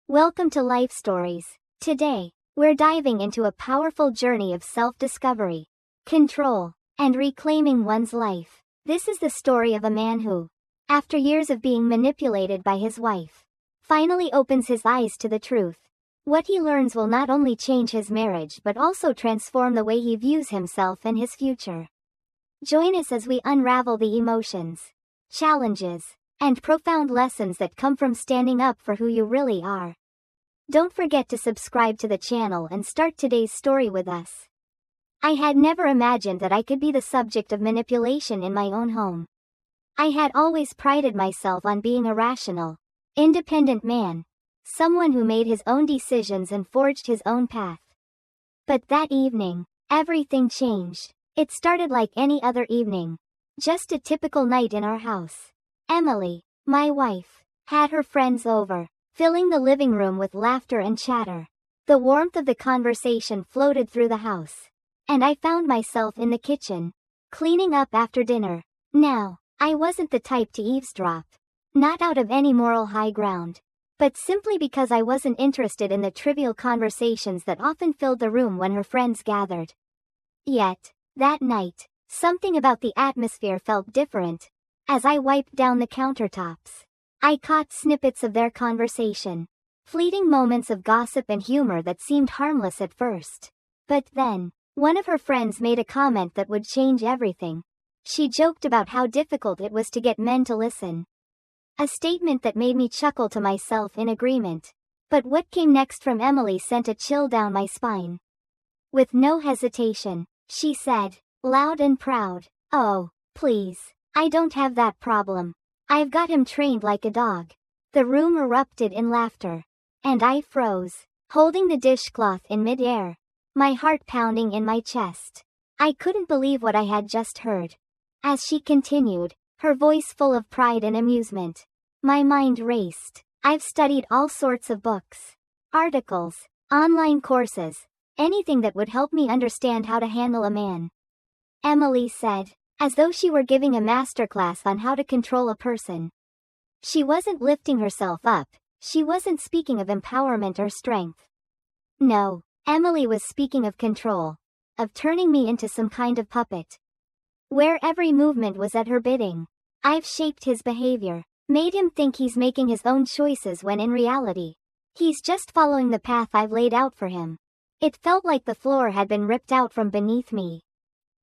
Welcome to Life Stories. Today, we're diving into a powerful journey of self-discovery, control, and reclaiming one's life. This is the story of a man who, after years of being manipulated by his wife, finally opens his eyes to the truth. What he learns will not only change his marriage but also transform the way he views himself and his future. Join us as we unravel the emotions, challenges, and profound lessons that come from standing up for who you really are. Don't forget to subscribe to the channel and start today's story with us. I had never imagined that I could be the subject of manipulation in my own home. I had always prided myself on being a rational, independent man, someone who made his own decisions and forged his own path. But that evening, everything changed. It started like any other evening. Just a typical night in our house. Emily, my wife, had her friends over, filling the living room with laughter and chatter. The warmth of the conversation floated through the house, and I found myself in the kitchen, cleaning up after dinner. Now, I wasn't the type to eavesdrop, not out of any moral high ground, but simply because I wasn't interested in the trivial conversations that often filled the room when her friends gathered. Yet, that night, something about the atmosphere felt different. As I wiped down the countertops, I caught snippets of their conversation, fleeting moments of gossip and humor that seemed harmless at first. But then, one of her friends made a comment that would change everything. She joked about how difficult it was to get men to listen. A statement that made me chuckle to myself in agreement. But what came next from Emily sent a chill down my spine. With no hesitation, she said, loud and proud, "Oh, please. I don't have that problem. I've got him trained like a dog." The room erupted in laughter, and I froze, holding the dishcloth in midair, my heart pounding in my chest. I couldn't believe what I had just heard. As she continued, her voice full of pride and amusement, my mind raced. "I've studied all sorts of books, articles, online courses, anything that would help me understand how to handle a man," Emily said, as though she were giving a masterclass on how to control a person. She wasn't lifting herself up, she wasn't speaking of empowerment or strength. No, Emily was speaking of control, of turning me into some kind of puppet, where every movement was at her bidding. I've shaped his behavior, made him think he's making his own choices when in reality, he's just following the path I've laid out for him. It felt like the floor had been ripped out from beneath me.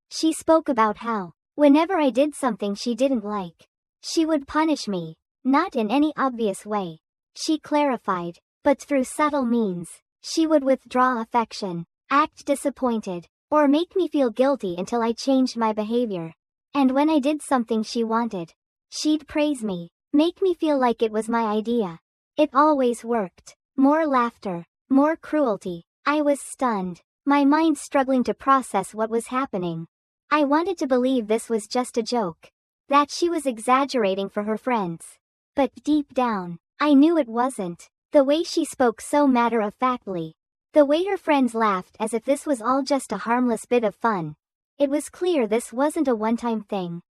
She spoke about how, whenever I did something she didn't like, she would punish me, not in any obvious way, she clarified, but through subtle means. She would withdraw affection, act disappointed, or make me feel guilty until I changed my behavior. And when I did something she wanted, she'd praise me, make me feel like it was my idea. It always worked. More laughter, more cruelty. I was stunned, my mind struggling to process what was happening. I wanted to believe this was just a joke, that she was exaggerating for her friends. But deep down, I knew it wasn't. The way she spoke so matter-of-factly, the way her friends laughed as if this was all just a harmless bit of fun. It was clear this wasn't a one-time thing.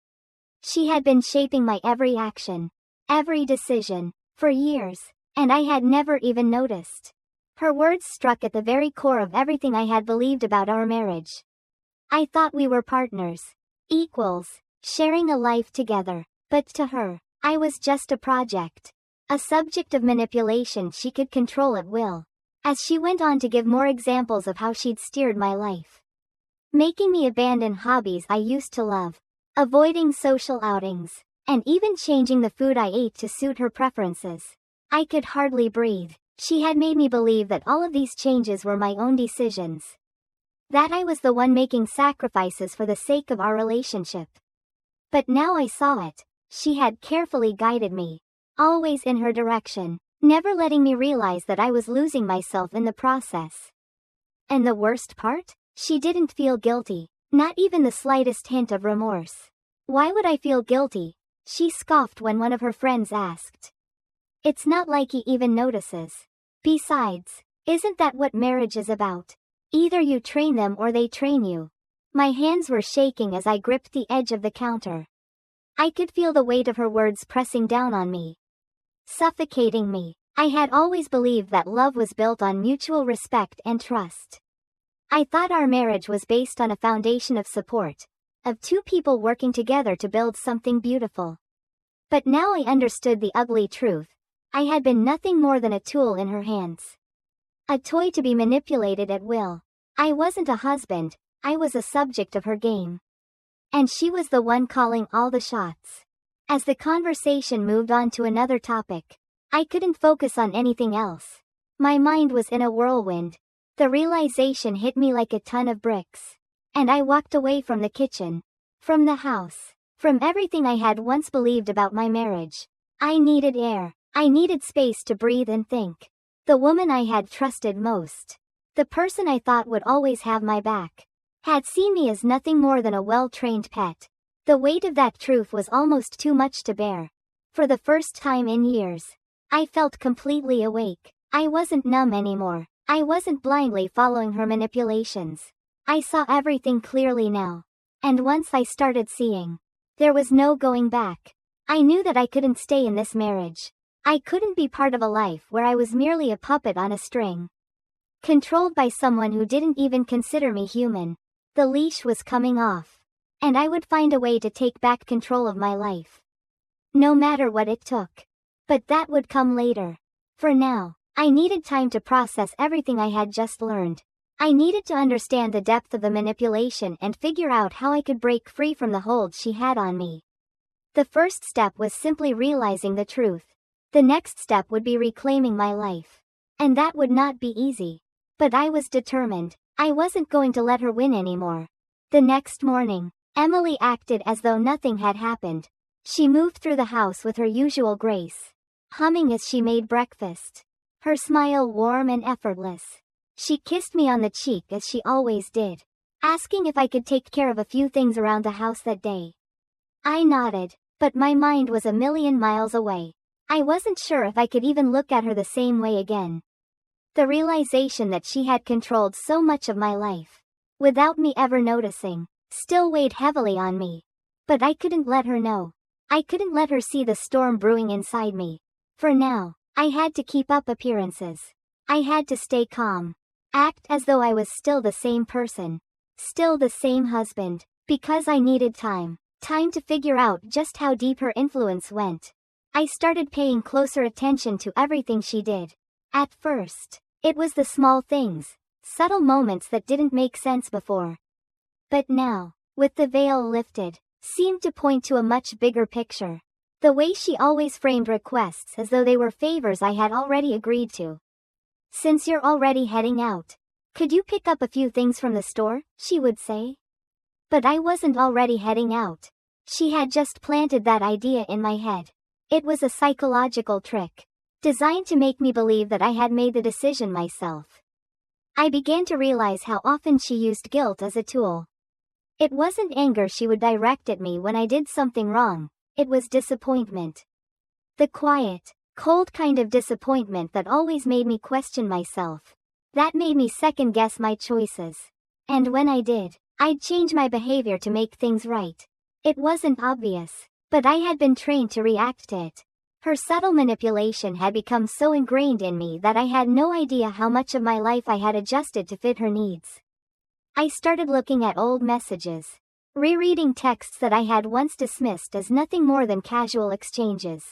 She had been shaping my every action, every decision, for years, and I had never even noticed. Her words struck at the very core of everything I had believed about our marriage. I thought we were partners, equals, sharing a life together, but to her, I was just a project, a subject of manipulation she could control at will. As she went on to give more examples of how she'd steered my life, making me abandon hobbies I used to love, avoiding social outings, and even changing the food I ate to suit her preferences, I could hardly breathe. She had made me believe that all of these changes were my own decisions, that I was the one making sacrifices for the sake of our relationship. But now I saw it. She had carefully guided me, always in her direction, never letting me realize that I was losing myself in the process. And the worst part? She didn't feel guilty, not even the slightest hint of remorse. "Why would I feel guilty?" she scoffed when one of her friends asked. "It's not like he even notices. Besides, isn't that what marriage is about? Either you train them or they train you." My hands were shaking as I gripped the edge of the counter. I could feel the weight of her words pressing down on me, suffocating me. I had always believed that love was built on mutual respect and trust. I thought our marriage was based on a foundation of support, of two people working together to build something beautiful. But now I understood the ugly truth. I had been nothing more than a tool in her hands. A toy to be manipulated at will. I wasn't a husband, I was a subject of her game. And she was the one calling all the shots. As the conversation moved on to another topic, I couldn't focus on anything else. My mind was in a whirlwind. The realization hit me like a ton of bricks. And I walked away from the kitchen, from the house, from everything I had once believed about my marriage. I needed air. I needed space to breathe and think. The woman I had trusted most, the person I thought would always have my back, had seen me as nothing more than a well-trained pet. The weight of that truth was almost too much to bear. For the first time in years, I felt completely awake. I wasn't numb anymore. I wasn't blindly following her manipulations. I saw everything clearly now. And once I started seeing, there was no going back. I knew that I couldn't stay in this marriage. I couldn't be part of a life where I was merely a puppet on a string, controlled by someone who didn't even consider me human. The leash was coming off, and I would find a way to take back control of my life. No matter what it took. But that would come later. For now, I needed time to process everything I had just learned. I needed to understand the depth of the manipulation and figure out how I could break free from the hold she had on me. The first step was simply realizing the truth. The next step would be reclaiming my life. And that would not be easy. But I was determined. I wasn't going to let her win anymore. The next morning, Emily acted as though nothing had happened. She moved through the house with her usual grace, humming as she made breakfast. Her smile warm and effortless. She kissed me on the cheek as she always did, asking if I could take care of a few things around the house that day. I nodded, but my mind was a million miles away. I wasn't sure if I could even look at her the same way again. The realization that she had controlled so much of my life, without me ever noticing, still weighed heavily on me. But I couldn't let her know. I couldn't let her see the storm brewing inside me. For now, I had to keep up appearances. I had to stay calm. Act as though I was still the same person. Still the same husband. Because I needed time. Time to figure out just how deep her influence went. I started paying closer attention to everything she did. At first, it was the small things, subtle moments that didn't make sense before. But now, with the veil lifted, seemed to point to a much bigger picture. The way she always framed requests as though they were favors I had already agreed to. "Since you're already heading out, could you pick up a few things from the store?" she would say. But I wasn't already heading out. She had just planted that idea in my head. It was a psychological trick, designed to make me believe that I had made the decision myself. I began to realize how often she used guilt as a tool. It wasn't anger she would direct at me when I did something wrong. It was disappointment. The quiet, cold kind of disappointment that always made me question myself. That made me second-guess my choices. And when I did, I'd change my behavior to make things right. It wasn't obvious, but I had been trained to react to it. Her subtle manipulation had become so ingrained in me that I had no idea how much of my life I had adjusted to fit her needs. I started looking at old messages, rereading texts that I had once dismissed as nothing more than casual exchanges.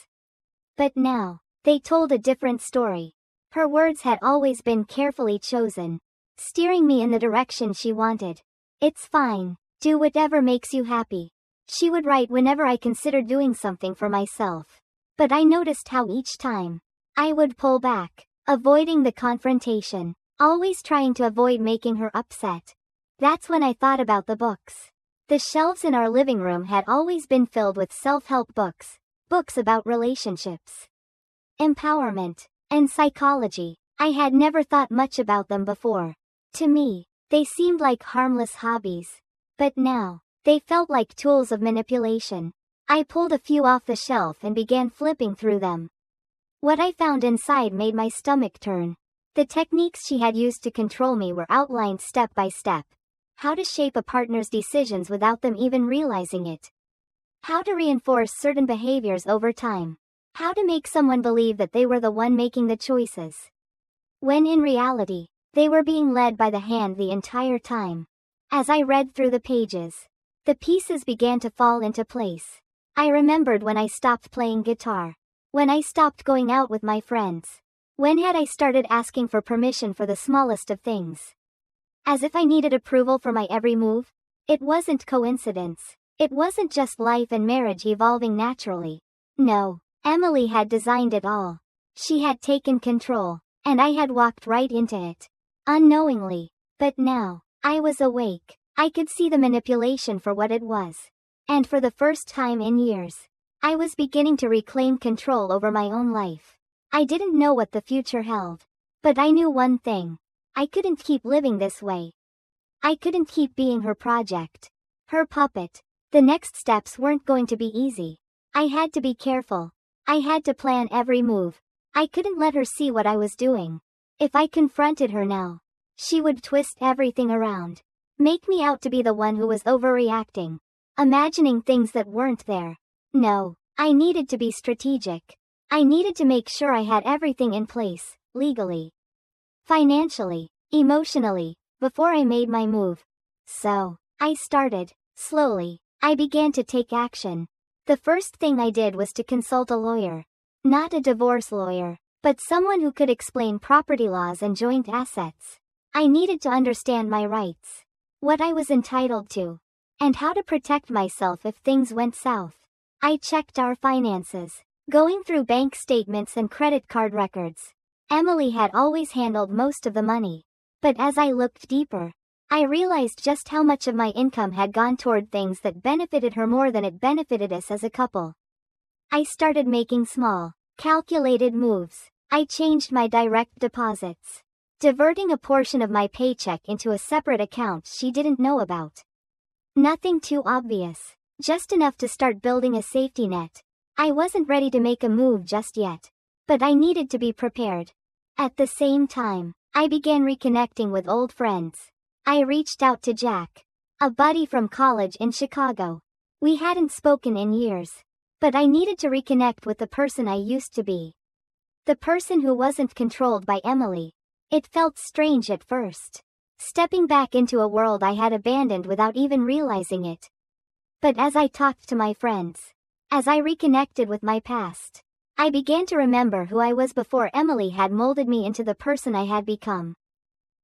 But now, they told a different story. Her words had always been carefully chosen, steering me in the direction she wanted. "It's fine, do whatever makes you happy," she would write whenever I considered doing something for myself. But I noticed how each time, I would pull back, avoiding the confrontation, always trying to avoid making her upset. That's when I thought about the books. The shelves in our living room had always been filled with self-help books, books about relationships, empowerment, and psychology. I had never thought much about them before. To me, they seemed like harmless hobbies. But now, they felt like tools of manipulation. I pulled a few off the shelf and began flipping through them. What I found inside made my stomach turn. The techniques she had used to control me were outlined step by step. How to shape a partner's decisions without them even realizing it. How to reinforce certain behaviors over time. How to make someone believe that they were the one making the choices, when in reality, they were being led by the hand the entire time. As I read through the pages, the pieces began to fall into place. I remembered when I stopped playing guitar, when I stopped going out with my friends, when had I started asking for permission for the smallest of things. As if I needed approval for my every move. It wasn't coincidence. It wasn't just life and marriage evolving naturally. No, Emily had designed it all. She had taken control, and I had walked right into it, unknowingly. But now, I was awake. I could see the manipulation for what it was. And for the first time in years, I was beginning to reclaim control over my own life. I didn't know what the future held, but I knew one thing. I couldn't keep living this way. I couldn't keep being her project, her puppet. The next steps weren't going to be easy. I had to be careful. I had to plan every move. I couldn't let her see what I was doing. If I confronted her now, she would twist everything around, make me out to be the one who was overreacting, imagining things that weren't there. No, I needed to be strategic. I needed to make sure I had everything in place, legally, financially, emotionally, before I made my move. So, I started. Slowly, I began to take action. The first thing I did was to consult a lawyer. Not a divorce lawyer, but someone who could explain property laws and joint assets. I needed to understand my rights, what I was entitled to, and how to protect myself if things went south. I checked our finances, going through bank statements and credit card records. Emily had always handled most of the money. But as I looked deeper, I realized just how much of my income had gone toward things that benefited her more than it benefited us as a couple. I started making small, calculated moves. I changed my direct deposits, diverting a portion of my paycheck into a separate account she didn't know about. Nothing too obvious, just enough to start building a safety net. I wasn't ready to make a move just yet, but I needed to be prepared. At the same time, I began reconnecting with old friends. I reached out to Jack, a buddy from college in Chicago. We hadn't spoken in years, but I needed to reconnect with the person I used to be. The person who wasn't controlled by Emily. It felt strange at first, stepping back into a world I had abandoned without even realizing it. But as I talked to my friends, as I reconnected with my past, I began to remember who I was before Emily had molded me into the person I had become.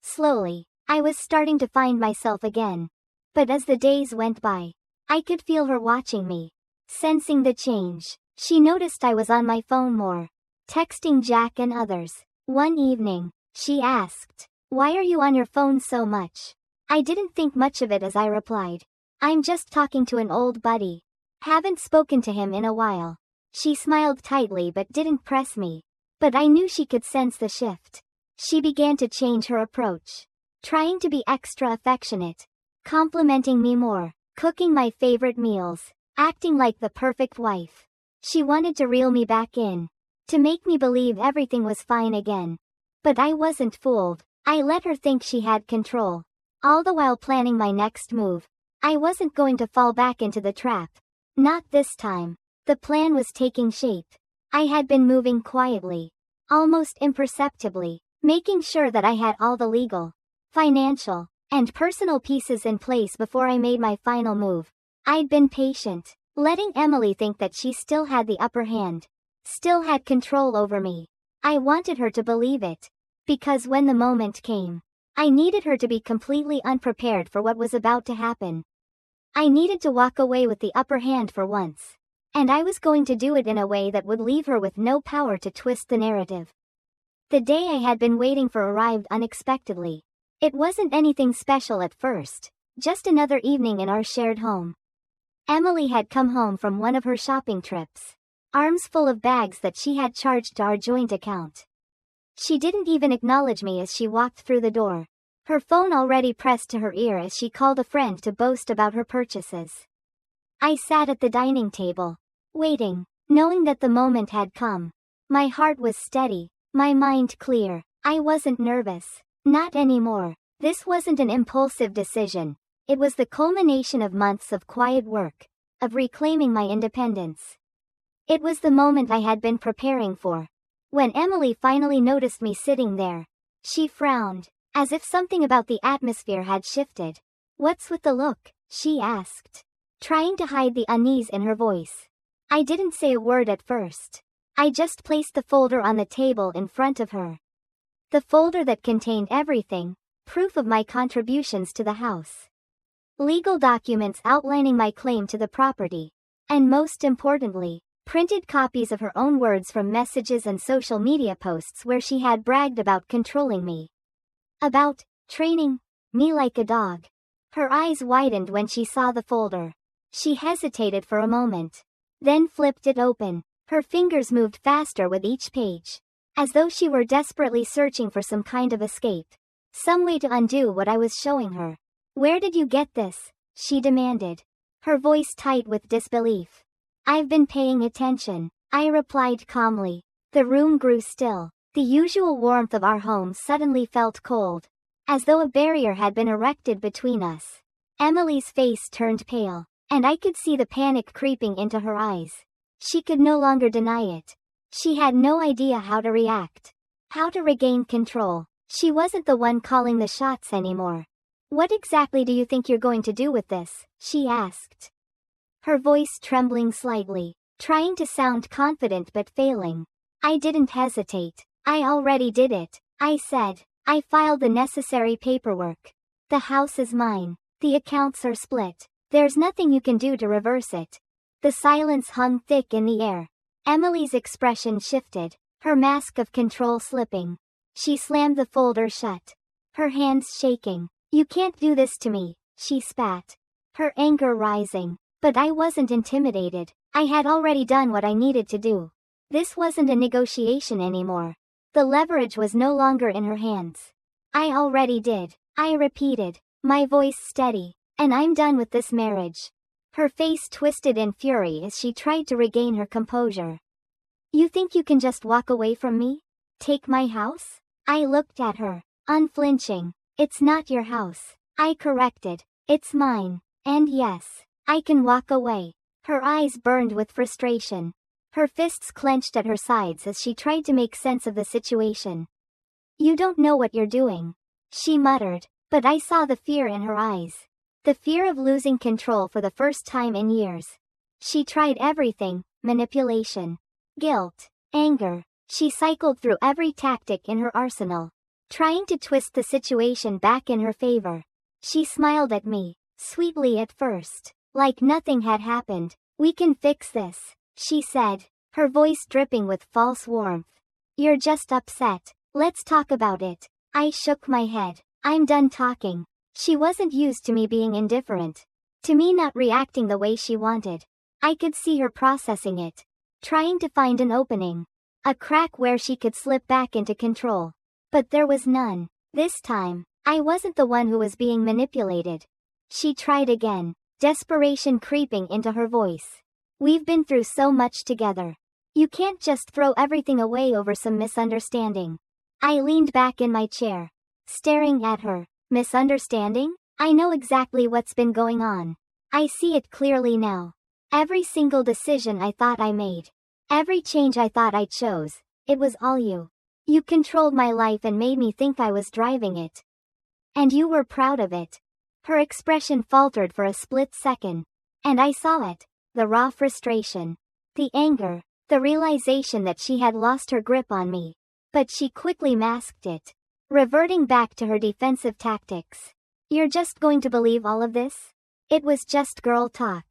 Slowly, I was starting to find myself again. But as the days went by, I could feel her watching me, sensing the change. She noticed I was on my phone more, texting Jack and others. One evening, she asked, "Why are you on your phone so much?" I didn't think much of it as I replied, "I'm just talking to an old buddy. Haven't spoken to him in a while." She smiled tightly but didn't press me. But I knew she could sense the shift. She began to change her approach, trying to be extra affectionate, complimenting me more, cooking my favorite meals, acting like the perfect wife. She wanted to reel me back in, to make me believe everything was fine again. But I wasn't fooled. I let her think she had control, all the while planning my next move. I wasn't going to fall back into the trap. Not this time. The plan was taking shape. I had been moving quietly, almost imperceptibly, making sure that I had all the legal, financial, and personal pieces in place before I made my final move. I'd been patient, letting Emily think that she still had the upper hand, still had control over me. I wanted her to believe it, because when the moment came, I needed her to be completely unprepared for what was about to happen. I needed to walk away with the upper hand for once. And I was going to do it in a way that would leave her with no power to twist the narrative. The day I had been waiting for arrived unexpectedly. It wasn't anything special at first, just another evening in our shared home. Emily had come home from one of her shopping trips, arms full of bags that she had charged to our joint account. She didn't even acknowledge me as she walked through the door, her phone already pressed to her ear as she called a friend to boast about her purchases. I sat at the dining table, waiting, knowing that the moment had come. My heart was steady, my mind clear. I wasn't nervous. Not anymore. This wasn't an impulsive decision. It was the culmination of months of quiet work, of reclaiming my independence. It was the moment I had been preparing for. When Emily finally noticed me sitting there, she frowned, as if something about the atmosphere had shifted. "What's with the look?" she asked, trying to hide the unease in her voice. I didn't say a word at first. I just placed the folder on the table in front of her. The folder that contained everything, proof of my contributions to the house. Legal documents outlining my claim to the property. And most importantly, printed copies of her own words from messages and social media posts where she had bragged about controlling me. About training me like a dog. Her eyes widened when she saw the folder. She hesitated for a moment, then flipped it open. Her fingers moved faster with each page, as though she were desperately searching for some kind of escape, some way to undo what I was showing her. "Where did you get this?" she demanded, her voice tight with disbelief. "I've been paying attention," I replied calmly. The room grew still. The usual warmth of our home suddenly felt cold, as though a barrier had been erected between us. Emily's face turned pale, and I could see the panic creeping into her eyes. She could no longer deny it. She had no idea how to react, how to regain control. She wasn't the one calling the shots anymore. "What exactly do you think you're going to do with this?" she asked, her voice trembling slightly, trying to sound confident but failing. I didn't hesitate. "I already did it," I said. "I filed the necessary paperwork. The house is mine. The accounts are split. There's nothing you can do to reverse it." The silence hung thick in the air. Emily's expression shifted, her mask of control slipping. She slammed the folder shut, her hands shaking. "You can't do this to me," she spat, her anger rising. But I wasn't intimidated. I had already done what I needed to do. This wasn't a negotiation anymore. The leverage was no longer in her hands. "I already did," I repeated, my voice steady. "And I'm done with this marriage." Her face twisted in fury as she tried to regain her composure. "You think you can just walk away from me? Take my house?" I looked at her, unflinching. "It's not your house," I corrected. "It's mine. And yes, I can walk away." Her eyes burned with frustration. Her fists clenched at her sides as she tried to make sense of the situation. "You don't know what you're doing," she muttered, but I saw the fear in her eyes. The fear of losing control for the first time in years. She tried everything: manipulation, guilt, anger. She cycled through every tactic in her arsenal, trying to twist the situation back in her favor. She smiled at me, sweetly at first, like nothing had happened. "We can fix this," she said, her voice dripping with false warmth. "You're just upset. Let's talk about it." I shook my head. "I'm done talking." She wasn't used to me being indifferent, to me not reacting the way she wanted. I could see her processing it, trying to find an opening, a crack where she could slip back into control. But there was none. This time, I wasn't the one who was being manipulated. She tried again, desperation creeping into her voice. "We've been through so much together. You can't just throw everything away over some misunderstanding." I leaned back in my chair, staring at her. "Misunderstanding? I know exactly what's been going on. I see it clearly now. Every single decision I thought I made, every change I thought I chose, it was all you. You controlled my life and made me think I was driving it. And you were proud of it." Her expression faltered for a split second, and I saw it, the raw frustration, the anger, the realization that she had lost her grip on me. But she quickly masked it, reverting back to her defensive tactics. "You're just going to believe all of this? It was just girl talk.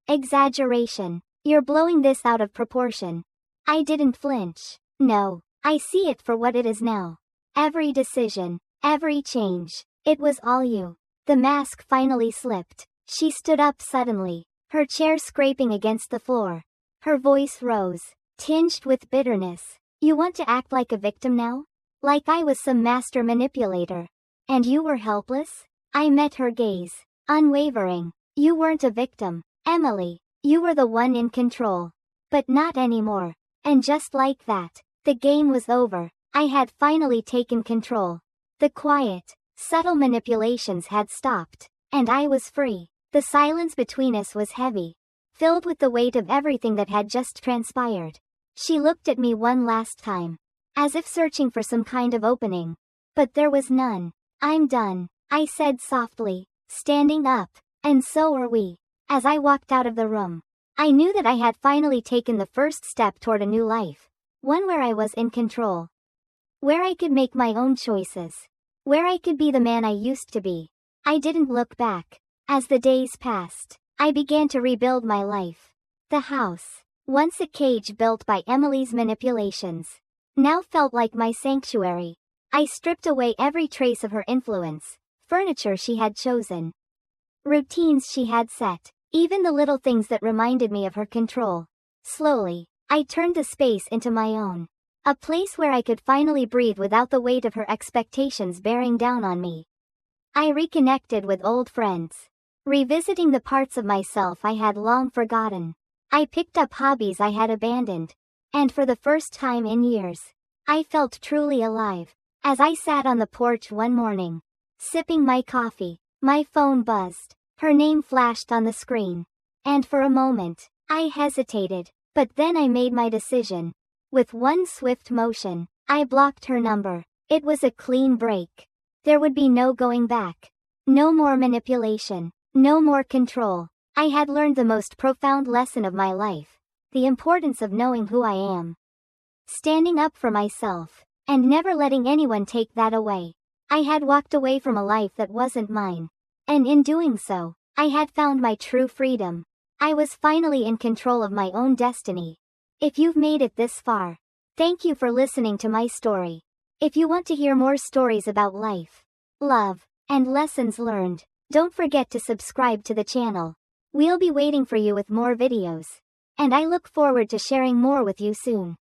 Exaggeration. You're blowing this out of proportion." I didn't flinch. "No, I see it for what it is now. Every decision, every change, it was all you." The mask finally slipped. She stood up suddenly, her chair scraping against the floor. Her voice rose, tinged with bitterness. "You want to act like a victim now? Like I was some master manipulator. And you were helpless?" I met her gaze, unwavering. "You weren't a victim, Emily. You were the one in control. But not anymore." And just like that, the game was over. I had finally taken control. The quiet, subtle manipulations had stopped, and I was free. The silence between us was heavy, filled with the weight of everything that had just transpired. She looked at me one last time, as if searching for some kind of opening. But there was none. "I'm done," I said softly, standing up. "And so are we." As I walked out of the room, I knew that I had finally taken the first step toward a new life. One where I was in control. Where I could make my own choices. Where I could be the man I used to be. I didn't look back. As the days passed, I began to rebuild my life. The house, once a cage built by Emily's manipulations, now felt like my sanctuary. I stripped away every trace of her influence, furniture she had chosen, routines she had set, even the little things that reminded me of her control. Slowly, I turned the space into my own. A place where I could finally breathe without the weight of her expectations bearing down on me. I reconnected with old friends, revisiting the parts of myself I had long forgotten. I picked up hobbies I had abandoned. And for the first time in years, I felt truly alive. As I sat on the porch one morning, sipping my coffee, my phone buzzed. Her name flashed on the screen. And for a moment, I hesitated, but then I made my decision. With one swift motion, I blocked her number. It was a clean break. There would be no going back. No more manipulation. No more control. I had learned the most profound lesson of my life. The importance of knowing who I am. Standing up for myself. And never letting anyone take that away. I had walked away from a life that wasn't mine. And in doing so, I had found my true freedom. I was finally in control of my own destiny. If you've made it this far, thank you for listening to my story. If you want to hear more stories about life, love, and lessons learned, don't forget to subscribe to the channel. We'll be waiting for you with more videos. And I look forward to sharing more with you soon.